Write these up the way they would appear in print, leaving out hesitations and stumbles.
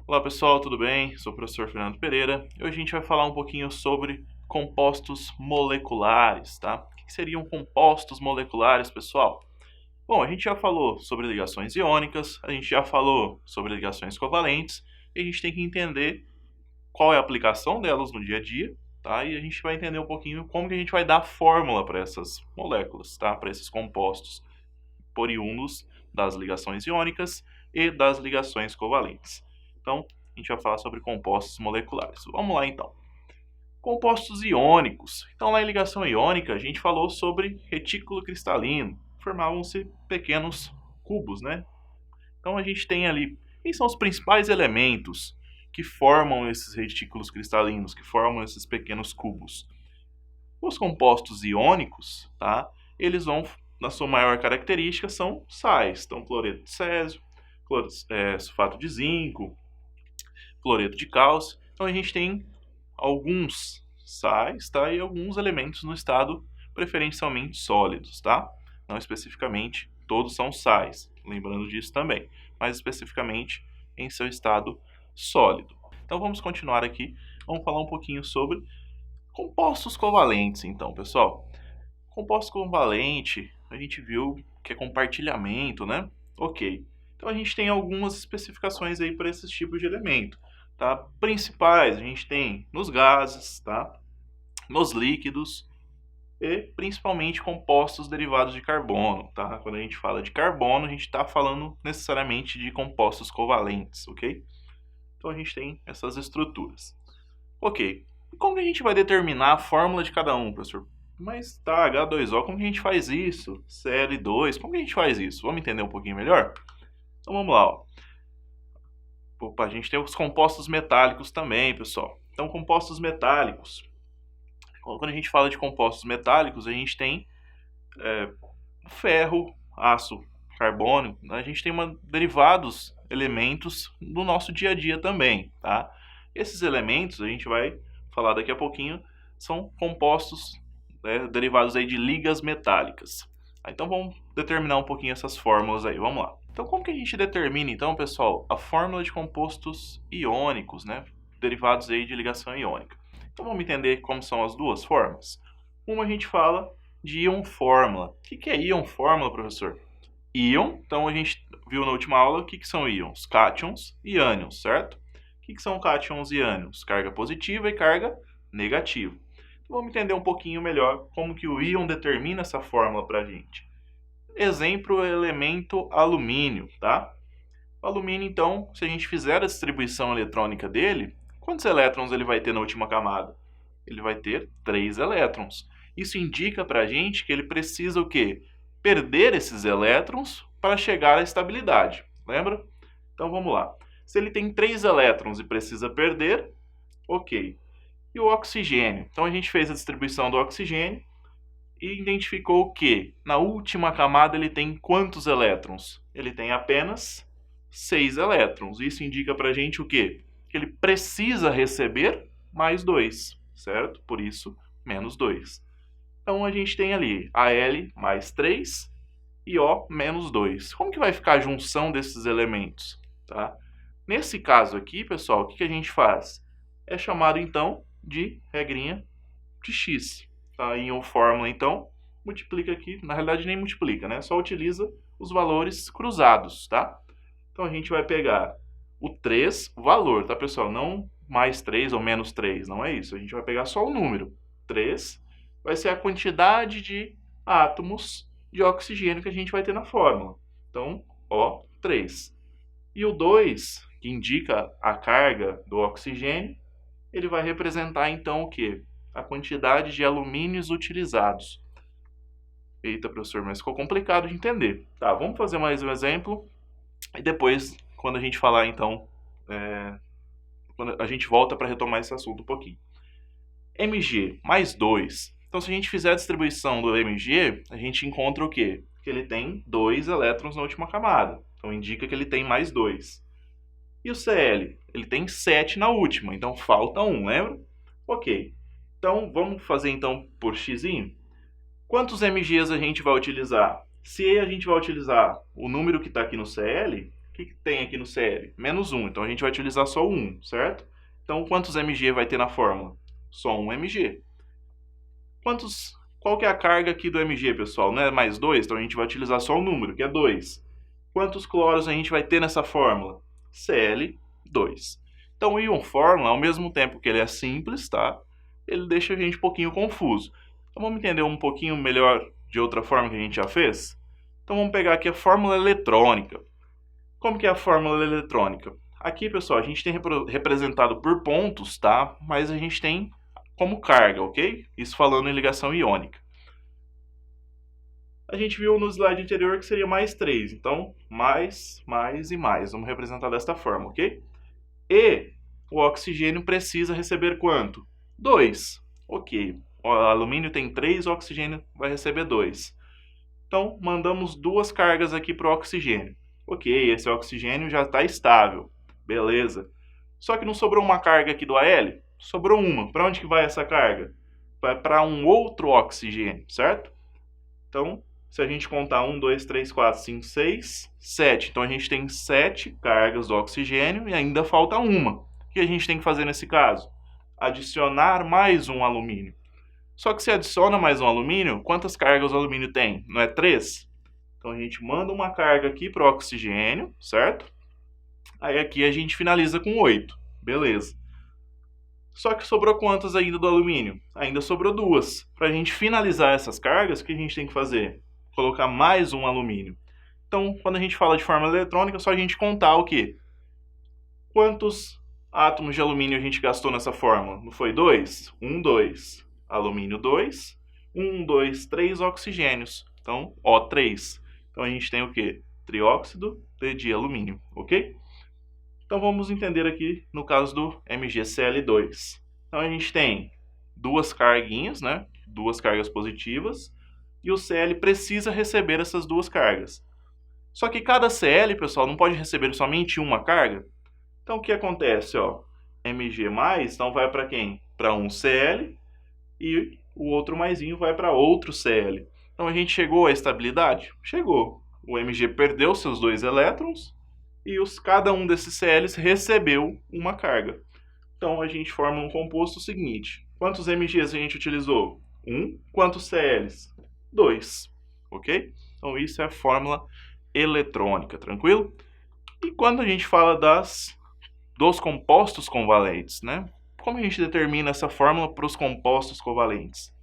Olá pessoal, tudo bem? Sou o professor Fernando Pereira e hoje a gente vai falar um pouquinho sobre compostos moleculares, tá? O que seriam compostos moleculares, pessoal? Bom, a gente já falou sobre ligações iônicas, a gente já falou sobre ligações covalentes e a gente tem que entender qual é a aplicação delas no dia a dia, tá? E a gente vai entender um pouquinho como que a gente vai dar fórmula para essas moléculas, tá? Para esses compostos oriundos das ligações iônicas e das ligações covalentes. Então, a gente vai falar sobre compostos moleculares. Vamos lá, então. Compostos iônicos. Então, lá em ligação iônica, a gente falou sobre retículo cristalino. Formavam-se pequenos cubos, né? Então, a gente tem ali... Quem são os principais elementos que formam esses retículos cristalinos, que formam esses pequenos cubos? Os compostos iônicos, tá? Eles vão, na sua maior característica, são sais. Então, cloreto de césio, sulfato de zinco, cloreto de cálcio. Então a gente tem alguns sais, tá? E alguns elementos no estado preferencialmente sólidos, tá? Não especificamente todos são sais, lembrando disso também, mas especificamente em seu estado sólido. Então vamos continuar aqui, vamos falar um pouquinho sobre compostos covalentes, então, pessoal. Composto covalente, a gente viu que é compartilhamento, né? Ok. Então a gente tem algumas especificações aí para esses tipos de elemento. Tá? Principais a gente tem nos gases, tá? Nos líquidos e principalmente compostos derivados de carbono. Tá? Quando a gente fala de carbono, a gente está falando necessariamente de compostos covalentes, ok? Então a gente tem essas estruturas. Ok, e como a gente vai determinar a fórmula de cada um, professor? Mas tá, H2O, como que a gente faz isso? Cl2, como que a gente faz isso? Vamos entender um pouquinho melhor? Então vamos lá, ó. Opa, a gente tem os compostos metálicos também, pessoal. Então, compostos metálicos. Quando a gente fala de compostos metálicos, a gente tem ferro, aço, carbono. A gente tem derivados elementos do nosso dia a dia também, tá? Esses elementos, a gente vai falar daqui a pouquinho, são compostos derivados aí de ligas metálicas. Então, vamos determinar um pouquinho essas fórmulas aí. Vamos lá. Então, como que a gente determina, então, pessoal, a fórmula de compostos iônicos, né? Derivados aí de ligação iônica. Então, vamos entender como são as duas formas. Uma a gente fala de íon fórmula. O que é íon fórmula, professor? Íon, então a gente viu na última aula o que são íons, cátions e ânions, certo? O que são cátions e ânions? Carga positiva e carga negativa. Então, vamos entender um pouquinho melhor como que o íon determina essa fórmula para a gente. Exemplo, elemento alumínio, tá? O alumínio, então, se a gente fizer a distribuição eletrônica dele, quantos elétrons ele vai ter na última camada? Ele vai ter 3 elétrons. Isso indica para a gente que ele precisa o quê? Perder esses elétrons para chegar à estabilidade. Lembra? Então, vamos lá. Se ele tem 3 elétrons e precisa perder, ok. E o oxigênio? Então, a gente fez a distribuição do oxigênio e identificou que na última camada ele tem quantos elétrons? Ele tem apenas 6 elétrons. Isso indica para a gente o quê? Que ele precisa receber mais 2, certo? Por isso, menos 2. Então, a gente tem ali Al mais 3 e O menos 2. Como que vai ficar a junção desses elementos? Tá? Nesse caso aqui, pessoal, o que a gente faz? É chamado, então, de regrinha de X. Tá? Em fórmula, então, multiplica aqui. Na realidade, nem multiplica, né? Só utiliza os valores cruzados, tá? Então, a gente vai pegar o 3, o valor, tá, pessoal? Não mais 3 ou menos 3, não é isso. A gente vai pegar só o número. 3 vai ser a quantidade de átomos de oxigênio que a gente vai ter na fórmula. Então, O3. E o 2, que indica a carga do oxigênio, ele vai representar, então, o quê? A quantidade de alumínios utilizados. Eita, professor, mas ficou complicado de entender. Tá, vamos fazer mais um exemplo. E depois, quando a gente falar, então, quando a gente volta para retomar esse assunto um pouquinho. Mg mais 2. Então, se a gente fizer a distribuição do Mg, a gente encontra o quê? Que ele tem 2 elétrons na última camada. Então, indica que ele tem mais 2. E o Cl? Ele tem 7 na última, então falta 1, lembra? Ok. Então, vamos fazer então por x. Quantos mgs a gente vai utilizar? Se a gente vai utilizar o número que está aqui no Cl, o que tem aqui no Cl? Menos 1, então a gente vai utilizar só o 1, certo? Então, quantos mg vai ter na fórmula? Só 1 mg. Qual que é a carga aqui do mg, pessoal? Não é mais 2? Então a gente vai utilizar só o número, que é 2. Quantos cloros a gente vai ter nessa fórmula? Cl2. Então o íon fórmula, ao mesmo tempo que ele é simples, tá? Ele deixa a gente um pouquinho confuso. Então vamos entender um pouquinho melhor de outra forma que a gente já fez? Então vamos pegar aqui a fórmula eletrônica. Como que é a fórmula eletrônica? Aqui, pessoal, a gente tem representado por pontos, tá? Mas a gente tem como carga, ok? Isso falando em ligação iônica. A gente viu no slide anterior que seria mais 3. Então, mais e mais. Vamos representar desta forma, ok? E o oxigênio precisa receber quanto? 2. Ok. O alumínio tem 3, o oxigênio vai receber 2. Então, mandamos 2 cargas aqui para o oxigênio. Ok, esse oxigênio já está estável. Beleza. Só que não sobrou uma carga aqui do Al? Sobrou uma. Para onde que vai essa carga? Vai para um outro oxigênio, certo? Então, se a gente contar 1, 2, 3, 4, 5, 6, 7. Então, a gente tem 7 cargas do oxigênio e ainda falta uma. O que a gente tem que fazer nesse caso? Adicionar mais um alumínio. Só que se adiciona mais um alumínio, quantas cargas o alumínio tem? Não é 3? Então, a gente manda uma carga aqui para o oxigênio, certo? Aí aqui a gente finaliza com 8. Beleza. Só que sobrou quantas ainda do alumínio? Ainda sobrou 2. Para a gente finalizar essas cargas, o que a gente tem que fazer? Colocar mais um alumínio. Então, quando a gente fala de fórmula eletrônica, é só a gente contar o quê? Quantos átomos de alumínio a gente gastou nessa fórmula? Não foi 2? 1, 2. Alumínio 2. 1, 2, 3 oxigênios. Então, O3. Então, a gente tem o quê? Trióxido de alumínio, ok? Então, vamos entender aqui no caso do MgCl2. Então, a gente tem 2 carguinhas, né? 2 cargas positivas. E o Cl precisa receber essas 2 cargas. Só que cada Cl, pessoal, não pode receber somente uma carga. Então, o que acontece? Ó, Mg+, então vai para quem? Para um Cl e o outro maisinho vai para outro Cl. Então, a gente chegou à estabilidade? Chegou. O Mg perdeu seus 2 elétrons e cada um desses Cls recebeu uma carga. Então, a gente forma um composto seguinte. Quantos Mgs a gente utilizou? 1. Quantos Cls? 2, ok? Então, isso é a fórmula eletrônica, tranquilo? E quando a gente fala dos compostos covalentes, né? Como a gente determina essa fórmula para os compostos covalentes?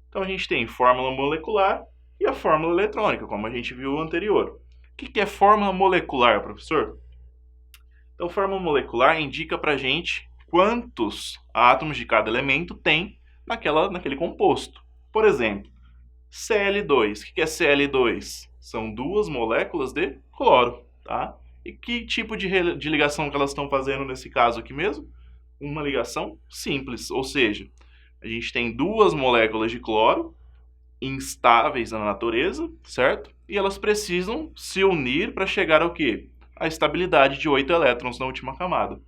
Então, a gente tem fórmula molecular e a fórmula eletrônica, como a gente viu anterior. O que é fórmula molecular, professor? Então, fórmula molecular indica para a gente quantos átomos de cada elemento tem naquele composto. Por exemplo, Cl2. O que é Cl2? São 2 moléculas de cloro, tá? E que tipo de ligação que elas estão fazendo nesse caso aqui mesmo? Uma ligação simples, ou seja, a gente tem 2 moléculas de cloro instáveis na natureza, certo? E elas precisam se unir para chegar ao quê? A estabilidade de 8 elétrons na última camada.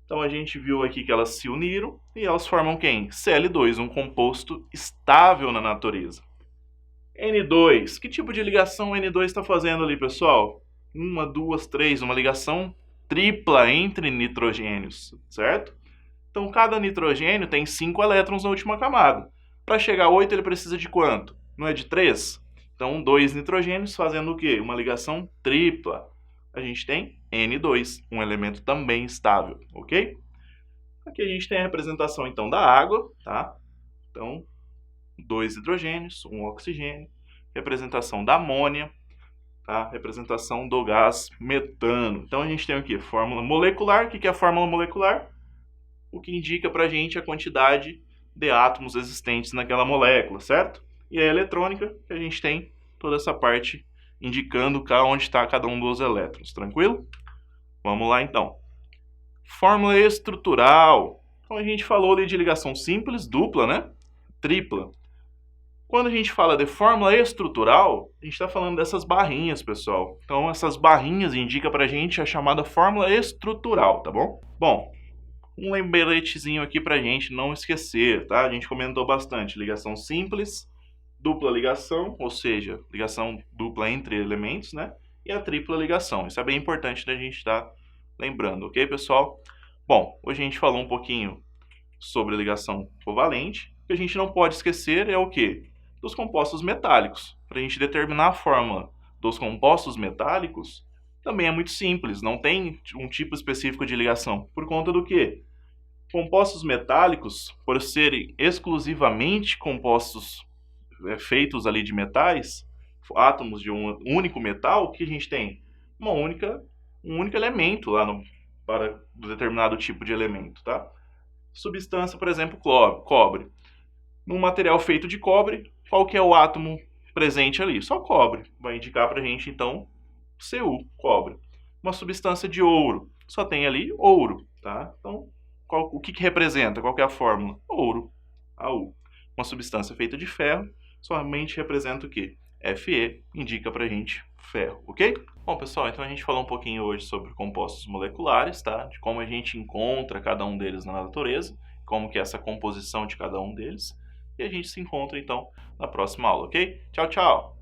Então a gente viu aqui que elas se uniram e elas formam quem? Cl2, um composto estável na natureza. N2, que tipo de ligação o N2 está fazendo ali, pessoal? 1, 2, 3, uma ligação tripla entre nitrogênios, certo? Então cada nitrogênio tem 5 elétrons na última camada. Para chegar a 8 ele precisa de quanto? Não é de 3? Então 2 nitrogênios fazendo o quê? Uma ligação tripla. A gente tem N2, um elemento também estável, ok? Aqui a gente tem a representação então da água, tá? Então 2 hidrogênios, 1 oxigênio, representação da amônia, tá? Representação do gás metano. Então a gente tem aqui fórmula molecular. O que é a fórmula molecular? O que indica para a gente a quantidade de átomos existentes naquela molécula, certo? E a eletrônica, que a gente tem toda essa parte indicando onde está cada um dos elétrons, tranquilo? Vamos lá então. Fórmula estrutural. Então a gente falou ali de ligação simples, dupla, né? Tripla. Quando a gente fala de fórmula estrutural, a gente está falando dessas barrinhas, pessoal. Então, essas barrinhas indicam para a gente a chamada fórmula estrutural, tá bom? Bom, um lembretezinho aqui para a gente não esquecer, tá? A gente comentou bastante ligação simples, dupla ligação, ou seja, ligação dupla entre elementos, né? E a tripla ligação. Isso é bem importante da gente estar lembrando, ok, pessoal? Bom, hoje a gente falou um pouquinho sobre a ligação covalente. O que a gente não pode esquecer é o quê? Dos compostos metálicos. Para a gente determinar a fórmula dos compostos metálicos, também é muito simples, não tem um tipo específico de ligação. Por conta do quê? Compostos metálicos, por serem exclusivamente compostos feitos ali de metais, átomos de um único metal, que a gente tem um único elemento lá para determinado tipo de elemento, tá? Substância, por exemplo, cobre. Num material feito de cobre, qual que é o átomo presente ali? Só cobre. Vai indicar para a gente, então, Cu, cobre. Uma substância de ouro, só tem ali ouro, tá? Então, o que representa? Qual que é a fórmula? Ouro, AU. Uma substância feita de ferro, somente representa o quê? Fe, indica pra gente ferro, ok? Bom, pessoal, então a gente falou um pouquinho hoje sobre compostos moleculares, tá? De como a gente encontra cada um deles na natureza, como que é essa composição de cada um deles. E a gente se encontra, então, na próxima aula, ok? Tchau, tchau!